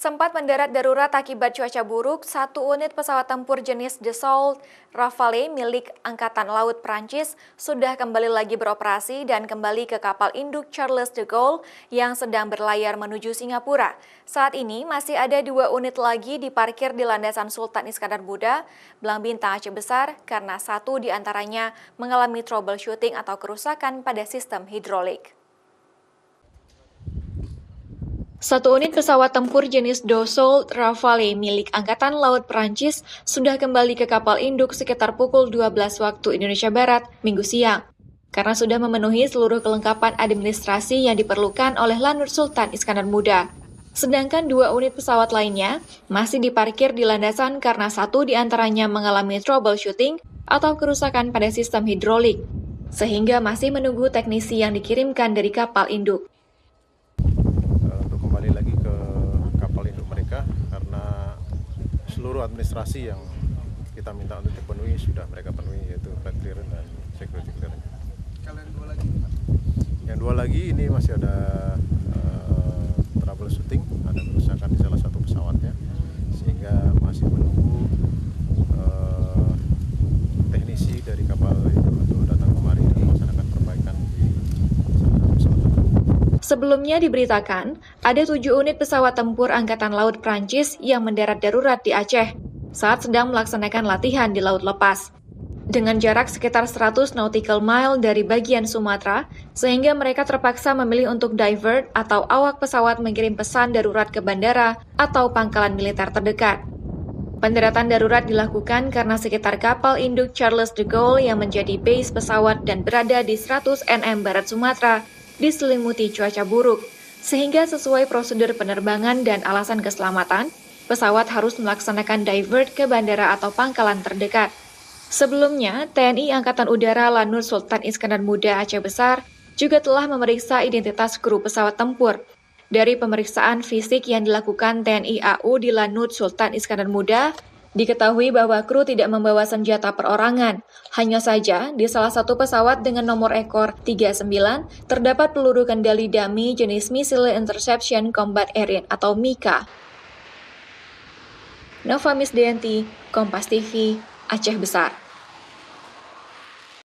Sempat mendarat darurat akibat cuaca buruk, satu unit pesawat tempur jenis Dassault Rafale milik Angkatan Laut Prancis sudah kembali lagi beroperasi dan kembali ke kapal induk Charles de Gaulle yang sedang berlayar menuju Singapura. Saat ini masih ada 2 unit lagi diparkir di landasan Sultan Iskandar Muda, Belang Bintang Aceh Besar, karena satu di antaranya mengalami troubleshooting atau kerusakan pada sistem hidrolik. Satu unit pesawat tempur jenis Dassault Rafale milik Angkatan Laut Prancis sudah kembali ke kapal induk sekitar pukul 12 waktu Indonesia Barat, Minggu siang. Karena sudah memenuhi seluruh kelengkapan administrasi yang diperlukan oleh Lanut Sultan Iskandar Muda. Sedangkan 2 unit pesawat lainnya masih diparkir di landasan karena satu di antaranya mengalami troubleshooting atau kerusakan pada sistem hidrolik, sehingga masih menunggu teknisi yang dikirimkan dari kapal induk. Kembali lagi ke kapal induk mereka karena seluruh administrasi yang kita minta untuk dipenuhi sudah mereka penuhi, yaitu flight clearance dan security clearance. Kalau yang 2 lagi? Yang 2 lagi ini masih ada troubleshooting, ada kerusakan di salah satu pesawatnya, sehingga masih menunggu teknisi dari kapal itu untuk datang kemari dan melaksanakan perbaikan di salah satu pesawat. Sebelumnya diberitakan, ada 7 unit pesawat tempur Angkatan Laut Prancis yang mendarat darurat di Aceh saat sedang melaksanakan latihan di laut lepas. Dengan jarak sekitar 100 nautical mile dari bagian Sumatera, sehingga mereka terpaksa memilih untuk divert atau awak pesawat mengirim pesan darurat ke bandara atau pangkalan militer terdekat. Pendaratan darurat dilakukan karena sekitar kapal induk Charles de Gaulle yang menjadi base pesawat dan berada di 100 nm barat Sumatera diselimuti cuaca buruk, sehingga sesuai prosedur penerbangan dan alasan keselamatan, pesawat harus melaksanakan divert ke bandara atau pangkalan terdekat. Sebelumnya, TNI Angkatan Udara Lanut Sultan Iskandar Muda Aceh Besar juga telah memeriksa identitas kru pesawat tempur. Dari pemeriksaan fisik yang dilakukan TNI AU di Lanut Sultan Iskandar Muda, diketahui bahwa kru tidak membawa senjata perorangan. Hanya saja, di salah satu pesawat dengan nomor ekor 39, terdapat peluru kendali dummy jenis Missile Interception Combat Aircraft atau MICA. Nova Misdayanti, Kompas TV, Aceh Besar.